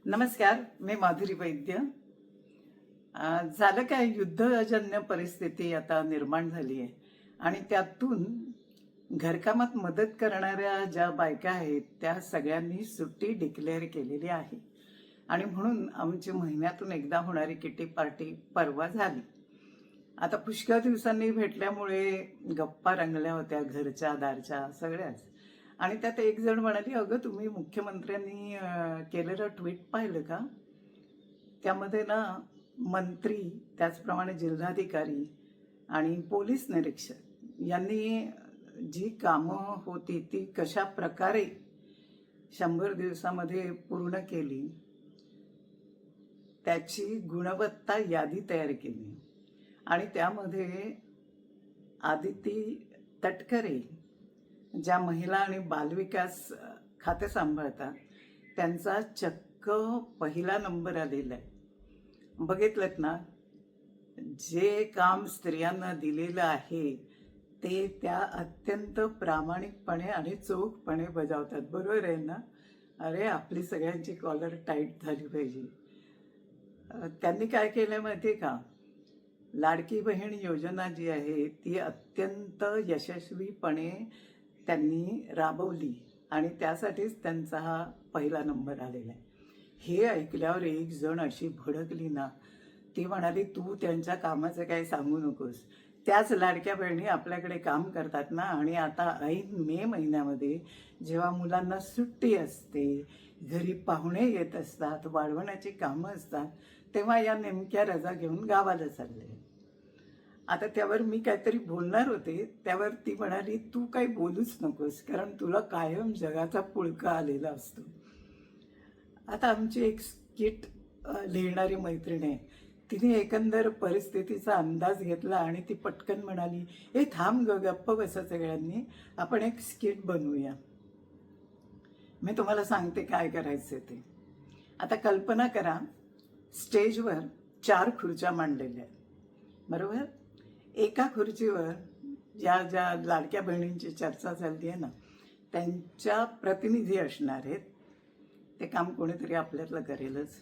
नमस्कार, मी माधुरी वैद्य. झालं काय, युद्धजन्य परिस्थिती आता निर्माण झाली आहे आणि त्यातून घरकामात मदत करणाऱ्या ज्या बायका आहेत त्या सगळ्यांनी सुट्टी डिक्लेअर केलेली आहे आणि म्हणून आमची महिन्यातून एकदा होणारी किटी पार्टी परवा झाली. आता पुष्कळ दिवसांनी भेटल्यामुळे गप्पा रंगल्या होत्या, घरच्या दारच्या सगळ्याच. आणि त्यात एक जण म्हणाली, अगं तुम्ही मुख्यमंत्र्यांनी केलेलं ट्विट पाहिलं का? त्यामध्ये ना मंत्री, त्याचप्रमाणे जिल्हाधिकारी आणि पोलीस निरीक्षक यांनी जी कामं होती ती कशा प्रकारे 100 दिवसामध्ये पूर्ण केली त्याची गुणवत्ता यादी तयार केली. आणि त्यामध्ये आदिती तटकरे, ज्या महिला आणि बालविकास खाते सांभाळतात, त्यांचा चक्क पहिला नंबर आलेला आहे. बघितलं ना, जे काम स्त्रियांना दिलेलं आहे ते त्या अत्यंत प्रामाणिकपणे आणि चोखपणे बजावतात. बरोबर आहे ना? अरे, आपली सगळ्यांची कॉलर टाईट झाली पाहिजे. त्यांनी काय केलं माहिती आहे का? लाडकी बहीण योजना जी आहे ती अत्यंत यशस्वीपणे त्यांनी राबवली आणि त्यासाठीच त्यांचा हा पहिला नंबर आलेला आहे. हे ऐकल्यावर एक जण अशी भडकली ना, ती म्हणाली, तू त्यांच्या कामाचं काही सांगू नकोस. त्याच लाडक्या बहिणी आपल्याकडे काम करतात ना, आणि आता ऐन मे महिन्यामध्ये जेव्हा मुलांना सुट्टी असते, घरी पाहुणे येत असतात, वाढवण्याची कामं असतात, तेव्हा या नेमक्या रजा घेऊन गावाला चालले. आता त्यावर मी काहीतरी बोलणार होते, त्यावर ती म्हणाली, तू काही बोलूच नकोस, कारण तुला कायम जगाचा पुळका आलेला असतो. आता आमची एक स्किट लिहिणारी मैत्रीण आहे, तिने एकंदर परिस्थितीचा अंदाज घेतला आणि ती पटकन म्हणाली, ए थांब ग, गप्प बसा सगळ्यांनी, आपण एक स्किट बनवूया. मी तुम्हाला सांगते काय करायचं ते. आता कल्पना करा, स्टेजवर 4 खुर्च्या मांडलेल्या आहेत, बरोबर? एका खुर्चीवर ज्या ज्या लाडक्या बहिणींची चर्चा चालली आहे ना, त्यांच्या प्रतिनिधी असणार आहेत. ते काम कोणीतरी आपल्यातलं करेलच.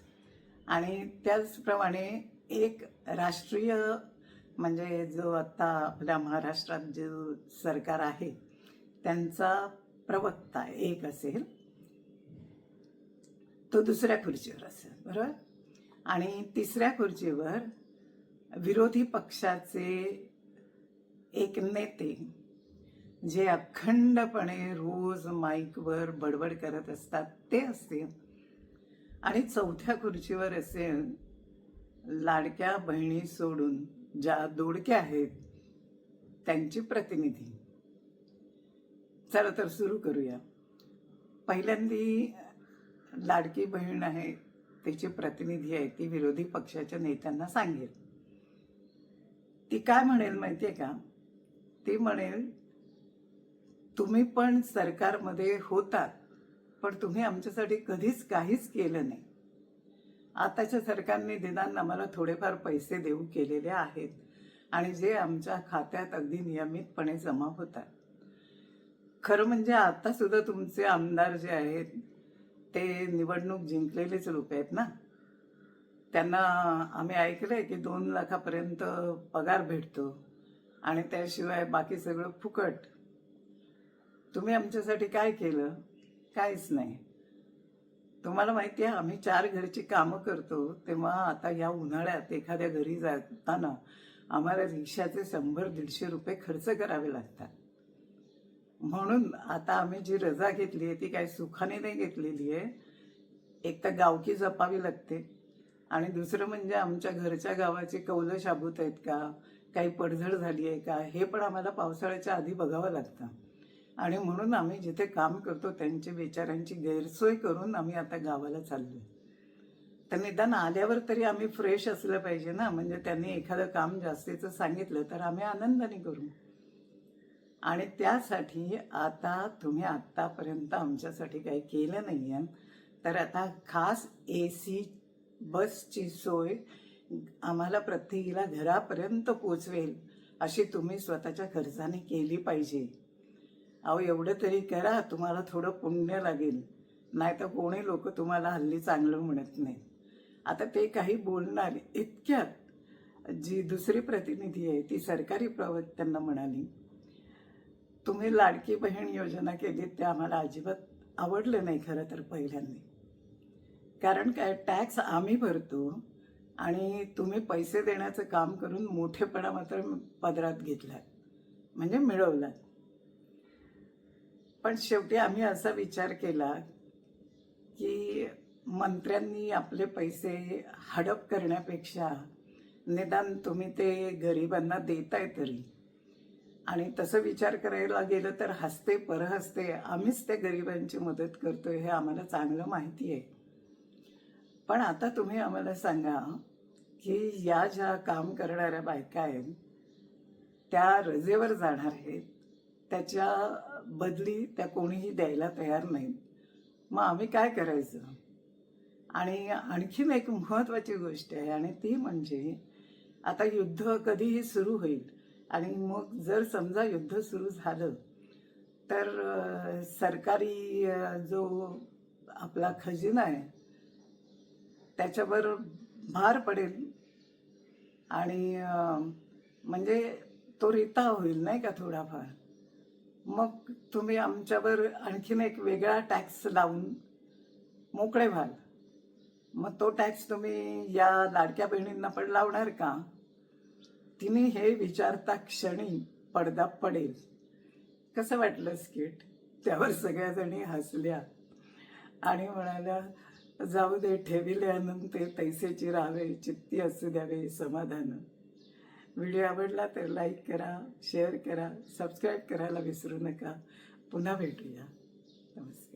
आणि त्याचप्रमाणे एक राष्ट्रीय, म्हणजे जो आत्ता आपल्या महाराष्ट्रात जो सरकार आहे त्यांचा प्रवक्ता एक असेल, तो दुसऱ्या खुर्चीवर असेल, बरोबर? आणि तिसऱ्या खुर्चीवर विरोधी पक्षाचे एक नेते, जे अखंडपणे रोज माईकवर बडबड करत असतात, ते असतील. आणि चौथ्या खुर्चीवर असेल लाडक्या बहिणी सोडून ज्या दोडक्या आहेत त्यांची प्रतिनिधी. चला तर सुरू करूया. पहिल्यांदी लाडकी बहीण आहे, तिची प्रतिनिधी आहे, ती विरोधी पक्षाच्या नेत्यांना सांगेल. ती काय म्हणेल माहिती आहे का? ती म्हणेल, तुम्ही पण सरकारमध्ये होतात, पण तुम्ही आमच्यासाठी कधीच काहीच केलं नाही. आताच्या सरकारने निदान आम्हाला थोडेफार पैसे देऊ केलेले आहेत आणि जे आमच्या खात्यात अगदी नियमितपणे जमा होतात. खरं म्हणजे आता सुद्धा तुमचे आमदार जे आहेत ते निवडणूक जिंकलेलेच लोक आहेत ना. त्यांना आम्ही ऐकलंय की 2 लाखापर्यंत पगार भेटतो आणि त्याशिवाय बाकी सगळं फुकट. तुम्ही आमच्यासाठी काय केलं? काहीच नाही. तुम्हाला माहिती आहे, आम्ही 4 घरची कामं करतो, तेव्हा आता या उन्हाळ्यात एखाद्या घरी जाताना आम्हाला रिक्षाचे 100-150 रुपये खर्च करावे लागतात. म्हणून आता आम्ही जी रजा घेतली आहे ती काही सुखाने नाही घेतलेली आहे. एक तर गावकी जपावी लागते आणि दुसरं म्हणजे आमच्या घरच्या गावाची कौलं शाबूत आहेत का, काही पडझड झाली आहे का, हे पण आम्हाला पावसाळ्याच्या आधी बघावं लागतं. आणि म्हणून आम्ही जिथे काम करतो त्यांची बिचाऱ्यांची गैरसोय करून आम्ही आता गावाला चाललोय. तर निदान आल्यावर तरी आम्ही फ्रेश असलं पाहिजे ना. म्हणजे त्यांनी एखादं काम जास्तीचं सांगितलं तर आम्ही आनंदाने करू. आणि त्यासाठी आता तुम्ही आत्तापर्यंत आमच्यासाठी काही केलं नाही आहे, तर आता खास AC बसची सोय आम्हाला प्रत्येकीला घरापर्यंत पोचवेल अशी तुम्ही स्वतःच्या खर्चाने केली पाहिजे. अहो, एवढं तरी करा, तुम्हाला थोडं पुण्य लागेल. नाही तर कोणी लोक तुम्हाला हल्ली चांगलं म्हणत नाही. आता ते काही बोलणार इतक्यात जी दुसरी प्रतिनिधी आहे ती सरकारी प्रवक्त्यांना म्हणाली, तुम्ही लाडकी बहीण योजना केली ते आम्हाला अजिबात आवडलं नाही खरं तर पहिल्यांदा. कारण काय, टॅक्स आम्ही भरतो आणि तुम्ही पैसे देण्याचं काम करून मोठेपणा मात्र पदरात घेतलात, म्हणजे मिळवलात. पण शेवटी आम्ही असा विचार केला की मंत्र्यांनी आपले पैसे हडप करण्यापेक्षा निदान तुम्ही ते गरिबांना देताय तरी. आणि तसं विचार करायला गेलं तर हसते परहसते आम्हीच त्या गरिबांची मदत करतोय हे आम्हाला चांगलं माहिती आहे. पण आता तुम्ही आम्हाला सांगा की या ज्या काम करणाऱ्या बायका आहेत त्या रजेवर जाणार आहेत, त्याच्या बदली त्या कोणीही द्यायला तयार नाहीत. मग आम्ही काय करायचं? आणि आणखीन एक महत्त्वाची गोष्ट आहे आणि ती म्हणजे आता युद्ध कधीही सुरू होईल आणि मग जर समजा युद्ध सुरू झालं तर सरकारी जो आपला खजिना आहे त्याच्यावर भार पडेल आणि म्हणजे तो रिता होईल नाही का थोडाफार. मग तुम्ही आमच्यावर आणखीन एक वेगळा टॅक्स लावून मोकळे व्हाल. मग तो टॅक्स तुम्ही या लाडक्या बहिणींना पण लावणार का? तिने हे विचारता क्षणी पडदा पडेल. कसं वाटलं स्किट? त्यावर सगळ्याजणी हसल्या आणि म्हणाल्या, जाऊ दे ठेविले अनंते तैसेची राहावे, चित्ती असू द्यावे समाधान. व्हिडिओ आवडला तर लाईक करा, शेअर करा, सबस्क्राईब करायला विसरू नका. पुन्हा भेटूया. नमस्कार.